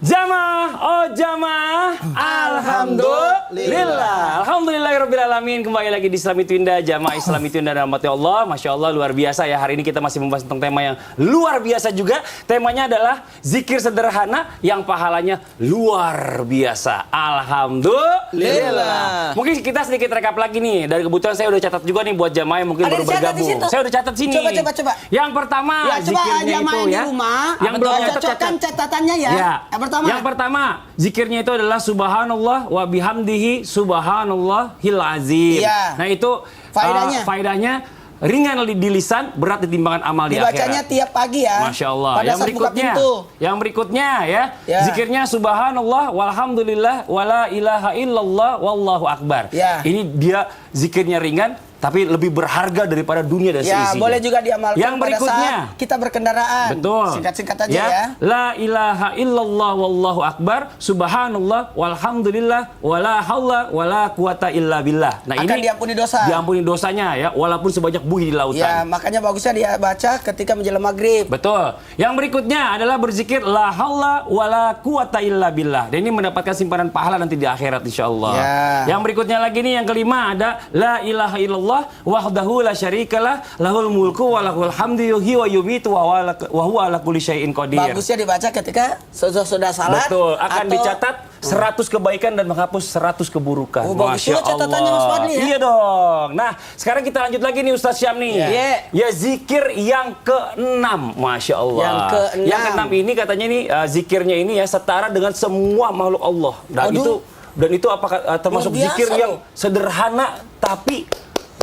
Jamaah, oh jamaah, alhamdulillah, alhamdulillahirobbilalamin. Kembali lagi di Islam itu Indah, jamaah Islam itu Indah dan rahmati Allah. Masya Allah luar biasa ya. Hari ini kita masih membahas tentang tema yang luar biasa juga. Temanya adalah zikir sederhana yang pahalanya luar biasa. Alhamdulillah. Mungkin kita sedikit rekap lagi nih. Dari kebetulan saya udah catat juga nih buat jamaah yang mungkin baru bergabung. Saya udah catat sini. Coba. Yang pertama ya, zikirnya itu ya. Di rumah, yang belum cocokkan catatannya ya. Yang pertama, zikirnya itu adalah subhanallah wa bihamdihi subhanallahil azim. Ya. Nah, itu faedahnya ringan di lisan, berat di timbangan amal di akhirat. Dibacanya tiap pagi ya. Masya Allah. Pada Yang berikutnya ya, zikirnya subhanallah walhamdulillah wala ilaha illallah wallahu akbar. Ya. Ini dia zikirnya ringan tapi lebih berharga daripada dunia dan seisinya. Ya, boleh juga diamalkan yang berikutnya, pada saat kita berkendaraan. Betul. Singkat-singkat aja ya. La ilaha illallah wallahu akbar, subhanallah walhamdulillah wala haula wala quwata illa billah. Nah, akan ini diampuni dosa. Diampuni dosanya ya, walaupun sebanyak buih di lautan. Ya, makanya bagusnya dia baca ketika menjelang maghrib. Betul. Yang berikutnya adalah berzikir la haula wala quwata illa billah. Dan ini mendapatkan simpanan pahala nanti di akhirat insyaallah. Ya. Yang berikutnya lagi nih, yang kelima ada la ilaha illallah wahdahu la syarikalah lahul mulku wa lahul hamdu yuhyi wa yumiitu wa huwa ala kulli syai'in qadir. Bagusnya dibaca ketika sudah salat. Betul, akan dicatat 100 kebaikan dan menghapus 100 keburukan. Oh, bagus juga catatannya Mas Fadli ya. Iya dong. Nah, sekarang kita lanjut lagi nih Ustaz Syam nih. Ya, zikir yang ke-6. Masya Allah. Yang ke-6 ini katanya nih zikirnya ini ya setara dengan semua makhluk Allah. Dan itu apakah termasuk zikir yang sederhana tapi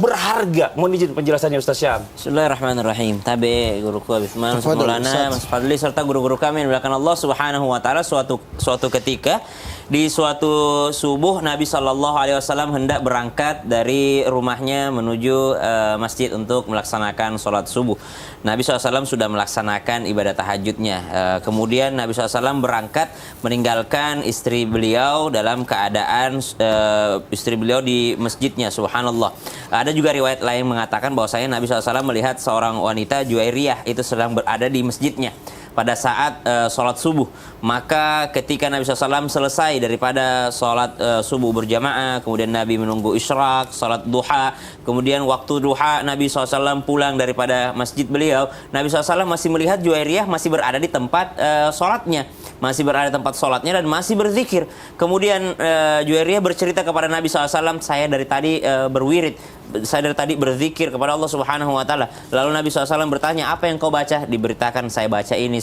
berharga? Mohon izin penjelasannya Ustaz Syam. Bismillahirrahmanirrahim. Tabe guruku Habib Maulana, Mas Fadli serta guru-guru kami yang dimuliakan Allah Subhanahu wa taala, suatu ketika di suatu subuh Nabi SAW hendak berangkat dari rumahnya menuju masjid untuk melaksanakan sholat subuh. Nabi SAW sudah melaksanakan ibadah tahajudnya. Kemudian Nabi SAW berangkat meninggalkan istri beliau dalam keadaan istri beliau di masjidnya. Subhanallah. Ada juga riwayat lain mengatakan bahwasanya Nabi SAW melihat seorang wanita Juwairiyah itu sedang berada di masjidnya pada saat sholat subuh. Maka ketika Nabi SAW selesai daripada sholat subuh berjamaah, kemudian Nabi menunggu isyraq, sholat duha, kemudian waktu duha Nabi SAW pulang daripada masjid beliau, Nabi SAW masih melihat Juwairiyah masih berada di tempat sholatnya, dan masih berzikir. Kemudian Juwairiyah bercerita kepada Nabi SAW, saya dari tadi berzikir kepada Allah Subhanahu wa taala. Lalu Nabi SAW bertanya, apa yang kau baca? Diberitakan, saya baca ini.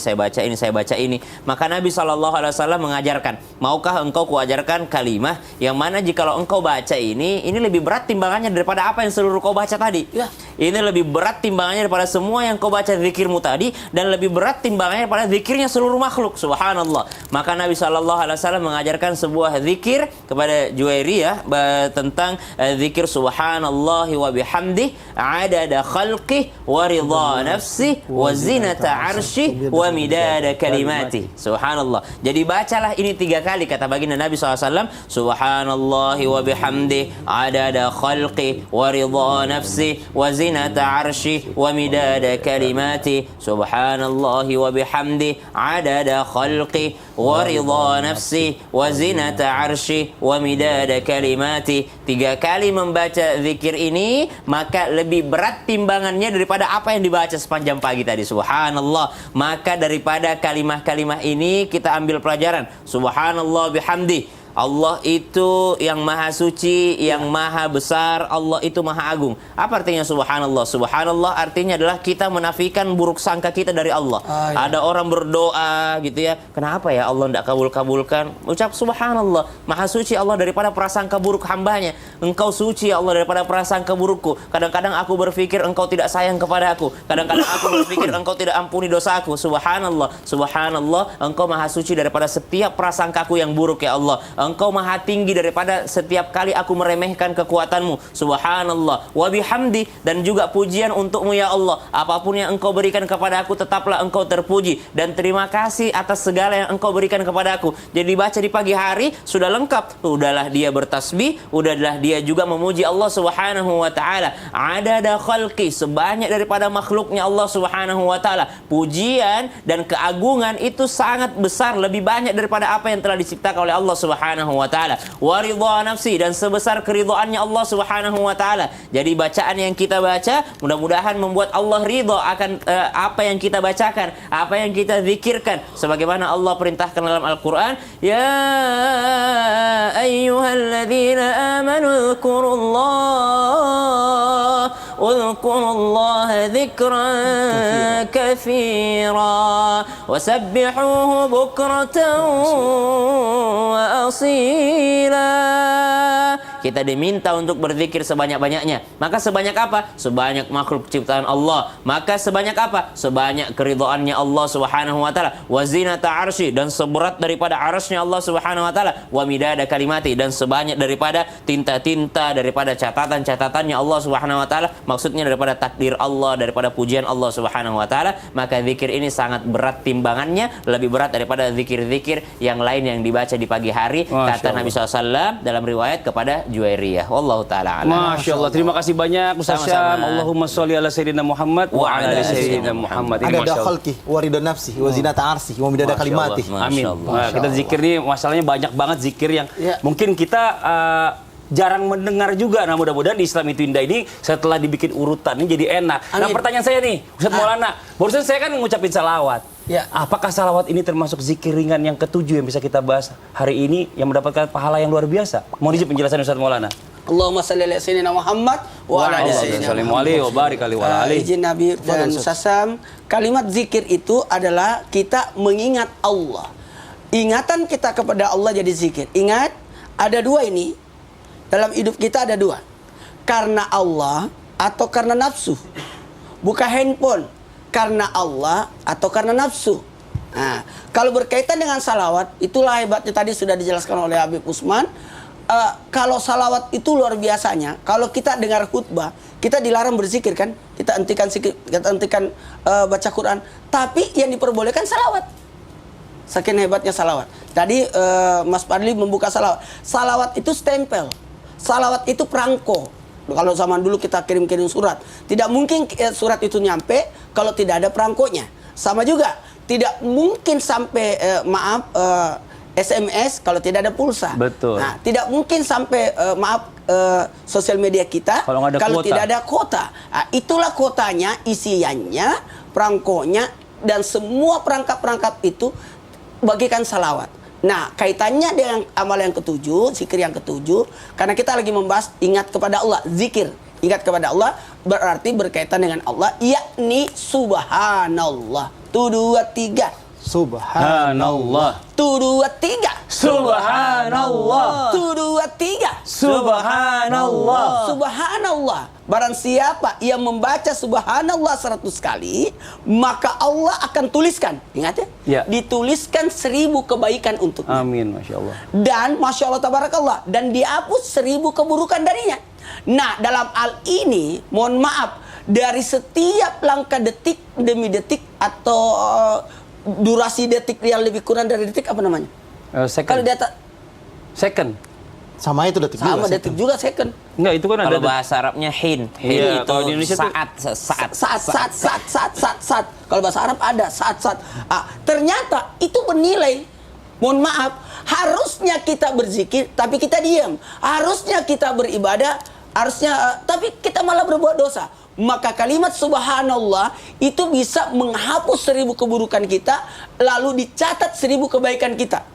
Maka Nabi SAW mengajarkan, maukah engkau kuajarkan kalimah yang mana jikalau engkau baca ini lebih berat timbangannya daripada apa yang seluruh kau baca tadi. Ya. Ini lebih berat timbangannya daripada semua yang kau baca zikirmu tadi, dan lebih berat timbangannya daripada zikirnya seluruh makhluk. Subhanallah. Maka Nabi SAW mengajarkan sebuah zikir kepada Juwairiyah tentang zikir subhanallah wa bihamdi adada khalqih wa ridha nafsih wa zinata arsyih wa midada kalimati. Subhanallah. Jadi bacalah ini 3 kali kata baginda Nabi SAW. Subhanallah wa bihamdi adada khalqih wa ridha nafsih wa zinata arsyih wa midada kalimati. Subhanallah wa bihamdi adada khalqih wa ridha nafsih wa zinata arsyih wa midada kalimati. 3 kali membaca zikir ini maka lebih berat timbangannya daripada apa yang dibaca sepanjang pagi tadi. Subhanallah. Maka daripada kalimah-kalimah ini kita ambil pelajaran. Subhanallah bihamdi. Allah itu yang maha suci, yang maha besar, Allah itu maha agung. Apa artinya subhanallah? Subhanallah artinya adalah kita menafikan buruk sangka kita dari Allah. Ada orang berdoa gitu ya, kenapa ya Allah tidak kabul-kabulkan? Ucap subhanallah, maha suci Allah daripada prasangka buruk hambanya. Engkau suci Allah daripada prasangka burukku. Kadang-kadang aku berpikir engkau tidak sayang kepada aku. Kadang-kadang aku berpikir engkau tidak ampuni dosaku. Subhanallah, subhanallah, engkau maha suci daripada setiap prasangkaku yang buruk ya Allah. Engkau maha tinggi daripada setiap kali aku meremehkan kekuatanmu. Subhanallah wa bihamdi, dan juga pujian untukmu ya Allah. Apapun yang engkau berikan kepada aku, tetaplah engkau terpuji, dan terima kasih atas segala yang engkau berikan kepada aku. Jadi baca di pagi hari sudah lengkap. Udahlah dia bertasbih, udahlah dia juga memuji Allah Subhanahu wa taala. Adada khalqi, sebanyak daripada makhluknya Allah Subhanahu wa taala. Pujian dan keagungan itu sangat besar, lebih banyak daripada apa yang telah diciptakan oleh Allah Subhanahu wa taala. Wa ridha nafsi, dan sebesar keridhaannya Allah Subhanahu wa taala. Jadi bacaan yang kita baca mudah-mudahan membuat Allah ridha akan apa yang kita bacakan, apa yang kita zikirkan, sebagaimana Allah perintahkan dalam Al-Qur'an, ya ayyuhalladzina amanu udhkurullaha dzikran katsira wasabbihuhu bukratan wa asila. Kita diminta untuk berzikir sebanyak-banyaknya. Maka sebanyak apa? Sebanyak makhluk ciptaan Allah. Maka sebanyak apa? Sebanyak keridhaannya Allah Subhanahu wa taala. Wa zinata arsy, dan seberat daripada arasy-Nya Allah Subhanahu wa taala. Wa midada kalimati, dan sebanyak daripada tinta-tinta daripada catatan-catatannya Allah Subhanahu wa taala. Maksudnya daripada takdir Allah, daripada pujian Allah Subhanahu wa taala. Maka zikir ini sangat berat timbangannya, lebih berat daripada zikir-zikir yang lain yang dibaca di pagi hari. Kata Nabi SAW dalam riwayat kepada Juwairiyah. Wallahu taala a'lam. Masya Allah, terima kasih banyak Ustaz Syam. Allahumma sholli ala sayyidina Muhammad wa ala ali sayyidina Muhammad. Ada khalqi wa ridha nafsi wa zinata arsi wa midada kalimati. Amin. Nah, kita zikir nih masalahnya banyak banget zikir yang mungkin kita jarang mendengar juga. Nah, mudah-mudahan di Islam itu indah ini setelah dibikin urutan ini jadi enak. Nah, pertanyaan saya nih, Ustaz Maulana, barusan saya kan ngucapin salawat. Ya. Apakah salawat ini termasuk zikir ringan yang ketujuh yang bisa kita bahas hari ini yang mendapatkan pahala yang luar biasa? Mohon izin penjelasan Ustaz Maulana. Allahumma shalli ala sayyidina Muhammad wa ala ali sayyidina Muhammad. Izin Nabi dan Ustaz Syam, kalimat zikir itu adalah kita mengingat Allah. Ingatan kita kepada Allah jadi zikir. Ingat, ada dua ini. Dalam hidup kita ada dua. Karena Allah atau karena nafsu. Buka handphone. Karena Allah atau karena nafsu. Nah, kalau berkaitan dengan salawat, itulah hebatnya tadi sudah dijelaskan oleh Habib Usman. Kalau salawat itu luar biasanya. Kalau kita dengar khutbah, kita dilarang berzikir kan? Kita hentikan baca Quran. Tapi yang diperbolehkan salawat. Saking hebatnya salawat. Tadi Mas Fadli membuka salawat. Salawat itu stempel. Salawat itu perangko. Kalau zaman dulu kita kirim-kirim surat, tidak mungkin surat itu nyampe kalau tidak ada perangkonya. Sama juga, tidak mungkin sampai SMS kalau tidak ada pulsa. Betul. Nah, tidak mungkin sampai sosial media kita kalau tidak ada kuota. Nah, itulah kuotanya, isiannya, perangkonya, dan semua perangkap-perangkap itu bagikan salawat. Nah, kaitannya dengan amal yang ketujuh, zikir yang ketujuh, karena kita lagi membahas ingat kepada Allah, zikir. Ingat kepada Allah berarti berkaitan dengan Allah, yakni subhanallah. 1, 2, 3. Subhanallah. 1, 2, 3. Subhanallah. 1, 2, 3. Subhanallah. Subhanallah. Barang siapa yang membaca subhanallah 100 kali, maka Allah akan tuliskan. Ingat ya? Ya. Dituliskan 1000 kebaikan untuknya. Amin, Masya Allah. Dan Masya Allah Tabarakallah. Dan dihapus 1000 keburukan darinya. Nah, dalam hal ini, mohon maaf, dari setiap langkah detik demi detik atau durasi detik yang lebih kurang dari detik, apa namanya? Second. Kalau data Second. Sama itu detik sama juga. detik juga second. Enggak, itu kan ada. Kalau bahasa Arabnya hin. Iya, Itu kalau di Indonesia saat. Kalau bahasa Arab ada saat. Ternyata itu bernilai. Mohon maaf, harusnya kita berzikir tapi kita diam. Harusnya kita beribadah, tapi kita malah berbuat dosa. Maka kalimat subhanallah itu bisa menghapus 1000 keburukan kita, lalu dicatat 1000 kebaikan kita.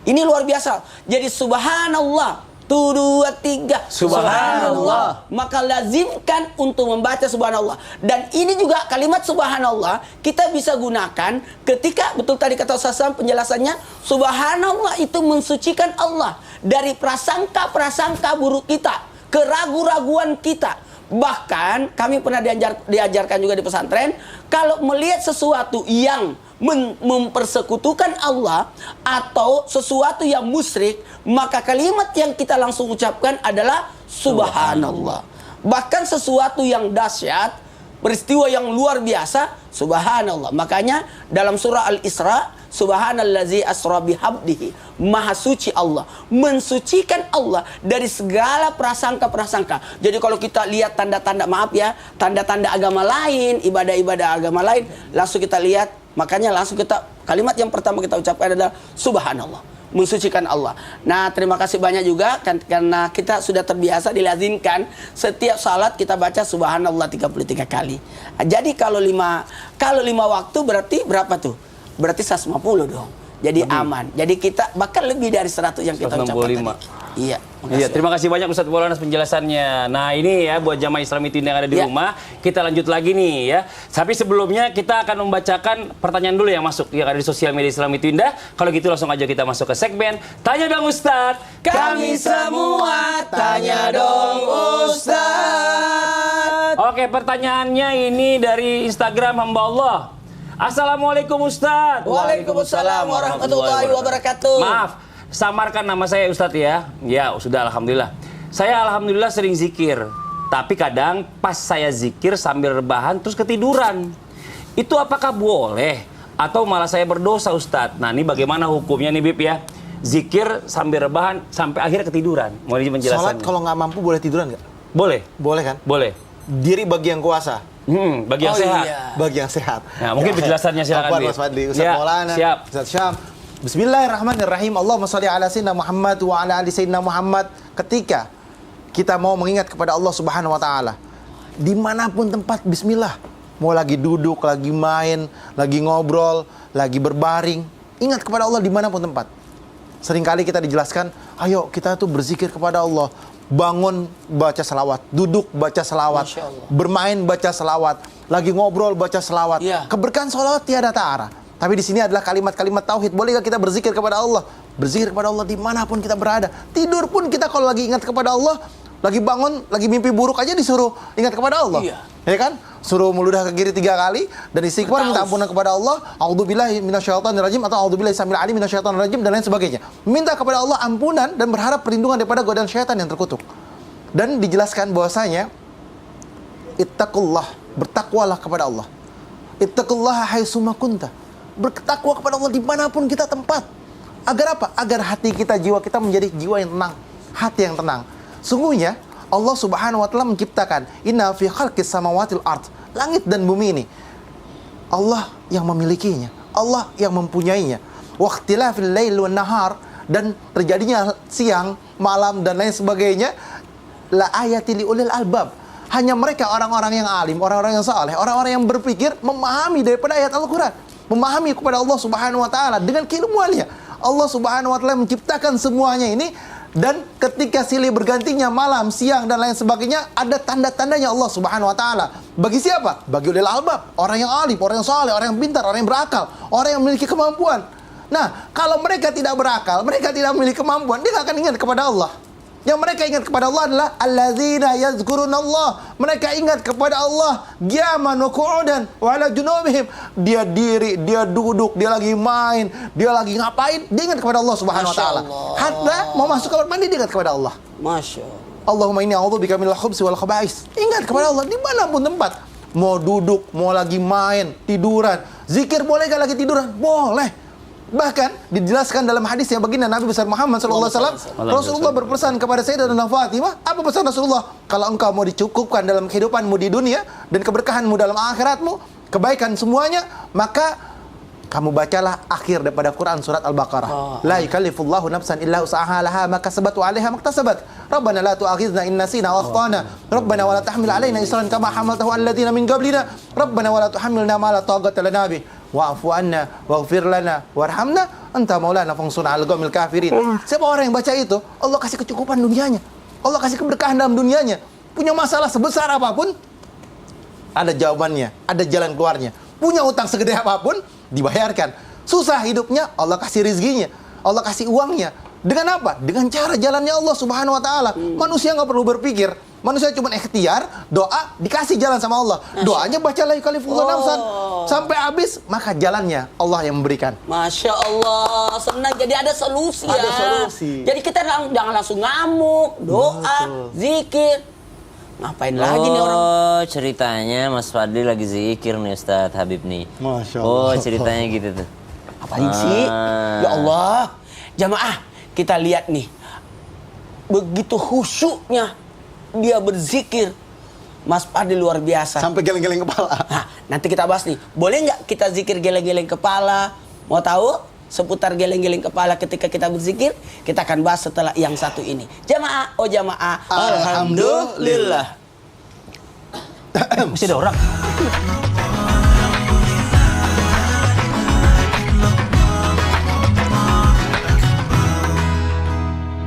Ini luar biasa. Jadi subhanallah 1, 2, 3 subhanallah. Maka lazimkan untuk membaca subhanallah. Dan ini juga kalimat subhanallah kita bisa gunakan ketika, betul tadi kata Ustaz Sam penjelasannya, subhanallah itu mensucikan Allah dari prasangka-prasangka buruk kita, keraguan-raguan kita. Bahkan kami pernah diajarkan juga di pesantren, kalau melihat sesuatu yang mempersekutukan Allah atau sesuatu yang musyrik, maka kalimat yang kita langsung ucapkan adalah subhanallah. Bahkan sesuatu yang dahsyat, peristiwa yang luar biasa, subhanallah. Makanya dalam surah Al-Isra, subhanallazi asra bihabdihi, maha suci Allah, mensucikan Allah dari segala prasangka-prasangka. Jadi kalau kita lihat tanda-tanda, maaf ya, tanda-tanda agama lain, ibadah-ibadah agama lain, langsung kita lihat, makanya langsung kita, kalimat yang pertama kita ucapkan adalah subhanallah, mensucikan Allah. Nah, terima kasih banyak juga karena kita sudah terbiasa dilazimkan setiap salat kita baca subhanallah 33 kali. Jadi kalau 5 waktu berarti berapa tuh? Berarti 150 dong. Jadi aman. Jadi kita bahkan lebih dari 100 yang kita ucapkan tadi. Iya, iya, terima kasih banyak Ustadz Maulana penjelasannya. Nah, ini ya buat jamaah Islami Twinda yang ada di rumah, kita lanjut lagi nih ya. Tapi sebelumnya kita akan membacakan pertanyaan dulu yang masuk yang ada di sosial media Islami Twinda. Kalau gitu langsung aja kita masuk ke segmen Tanya Dong Ustadz. Kami semua tanya dong Ustadz. Oke, pertanyaannya ini dari Instagram hamba Allah. Assalamualaikum Ustadz. Waalaikumsalam warahmatullahi wabarakatuh. Maaf, samarkan nama saya Ustadz ya. Ya, sudah alhamdulillah. Saya alhamdulillah sering zikir. Tapi kadang pas saya zikir sambil rebahan terus ketiduran. Itu apakah boleh atau malah saya berdosa Ustadz? Nah, ini bagaimana hukumnya nih Bib ya? Zikir sambil rebahan sampai akhirnya ketiduran. Mau penjelasannya? Sholat kalau nggak mampu boleh tiduran nggak? Boleh. Boleh kan? Boleh. Diri bagi yang kuasa. Bagi yang sehat. Iya. Bagi yang sehat. Nah, mungkin penjelasannya silakan Mas Fadli, Ustaz Maulana, siap. Ustaz Syam. Bismillahirrahmanirrahim. Allahumma shalli ala sayyidina Muhammad wa ala ali sayyidina Muhammad. Ketika kita mau mengingat kepada Allah Subhanahu wa taala, dimanapun tempat bismillah. Mau lagi duduk, lagi main, lagi ngobrol, lagi berbaring, ingat kepada Allah dimanapun tempat. Seringkali kita dijelaskan, ayo kita tuh berzikir kepada Allah. Bangun baca selawat, duduk baca selawat, bermain baca selawat, lagi ngobrol baca selawat. Keberkahan selawat tiada ta'ara. Tapi di sini adalah kalimat-kalimat tauhid. Bolehkah kita berzikir kepada Allah? Berzikir kepada Allah dimanapun kita berada. Tidur pun kita kalau lagi ingat kepada Allah, lagi bangun, lagi mimpi buruk aja disuruh ingat kepada Allah. Ya kan? Suruh meludah ke kiri 3 kali dan istighfar minta ampunan kepada Allah. A'udzubillahi minasyaitonirrajim atau a'udzubillahi samil alim minasyaitonirrajim dan lain sebagainya. Minta kepada Allah ampunan dan berharap perlindungan daripada godaan syaitan yang terkutuk. Dan dijelaskan bahwasanya ittaqullah, bertakwalah kepada Allah. Ittaqullaha haitsuma kunta. Bertakwa kepada Allah dimanapun kita tempat. Agar apa? Agar hati kita, jiwa kita menjadi jiwa yang tenang, hati yang tenang. Sungguhnya Allah Subhanahu wa taala menciptakan inna fi khalqis samawati wal ard, langit dan bumi ini Allah yang memilikinya, Allah yang mempunyainya. Wa ikhtilafil lail wan nahar, dan terjadinya siang, malam dan lain sebagainya, la ayati liulil albab. Hanya mereka orang-orang yang alim, orang-orang yang saleh, orang-orang yang berpikir memahami daripada ayat Al-Qur'an, memahami kepada Allah Subhanahu wa taala dengan keilmuannya. Allah Subhanahu wa taala menciptakan semuanya ini. Dan ketika silih bergantinya malam, siang, dan lain sebagainya, ada tanda-tandanya Allah Subhanahu wa taala. Bagi siapa? Bagi ulil albab, orang yang alim, orang yang saleh, orang yang pintar, orang yang berakal, orang yang memiliki kemampuan. Nah, kalau mereka tidak berakal, mereka tidak memiliki kemampuan, dia tidak akan ingat kepada Allah. Yang mereka ingat kepada Allah adalah alladzina yazkurunallah. Mereka ingat kepada Allah qiyaman wa qu'udan wa ala junubihim. Dia diri, dia duduk, dia lagi main, dia lagi ngapain, dia ingat kepada Allah Subhanahu wa taala. Hatta mau masuk kamar mandi dia ingat kepada Allah. Masya Allah. Allahumma inni a'udzubika minal khubsi wal khaba'is. Ingat kepada Allah dimanapun tempat. Mau duduk, mau lagi main, tiduran. Zikir boleh gak lagi tiduran? Boleh. Bahkan dijelaskan dalam hadis yang baginda Nabi besar Muhammad SAW, Rasulullah berpesan kepada Sayyidatina Fatimah, apa pesan Rasulullah? Kalau engkau mau dicukupkan dalam kehidupanmu di dunia dan keberkahanmu dalam akhiratmu, kebaikan semuanya, maka kamu bacalah akhir daripada Quran surat Al-Baqarah. La yukallifullahu nafsan illa usaha laha ma kasabat wa 'alaiha maktasabat. Rabbana la tu'akhidhna in nasina wa akhtana. Rabbana wa la tahmil 'alaina isran kama hamaltahu 'alal ladzina min qablina. Rabbana wa la tuhammilna ma la taqata lana bih. Wa'fu anna waghfir lana warhamna anta maulana fansurna 'alal qaumil kafirin. Siapa orang yang baca itu, Allah kasih kecukupan dunianya. Allah kasih keberkahan dalam dunianya. Punya masalah sebesar apapun, ada jawabannya, ada jalan keluarnya. Punya utang segede apapun, dibayarkan. Susah hidupnya, Allah kasih rizkinya, Allah kasih uangnya. Dengan apa? Dengan cara jalannya Allah Subhanahu wa taala. Manusia nggak perlu berpikir. Manusia cuma ikhtiar, doa, dikasih jalan sama Allah. Doanya baca la yukallifullahu nafsan. Sampai habis, maka jalannya Allah yang memberikan. Masya Allah, senang. Jadi ada solusi ya. Ada solusi. Jadi kita jangan langsung ngamuk, doa, zikir. Ngapain lagi nih orang? Oh, ceritanya Mas Fadli lagi zikir nih Ustadz Habib nih. Masya Oh, Allah. ceritanya gitu tuh. Apain sih? Ya Allah. Jamaah, kita lihat nih. Begitu khusyuknya dia berzikir. Mas Fadli luar biasa. Sampai geleng-geleng kepala. Nah, nanti kita bahas nih. Boleh nggak kita zikir geleng-geleng kepala? Mau tahu seputar geleng-geleng kepala ketika kita berzikir? Kita akan bahas setelah yang satu ini. Jamaah, oh jamaah. Alhamdulillah. Masih ada orang.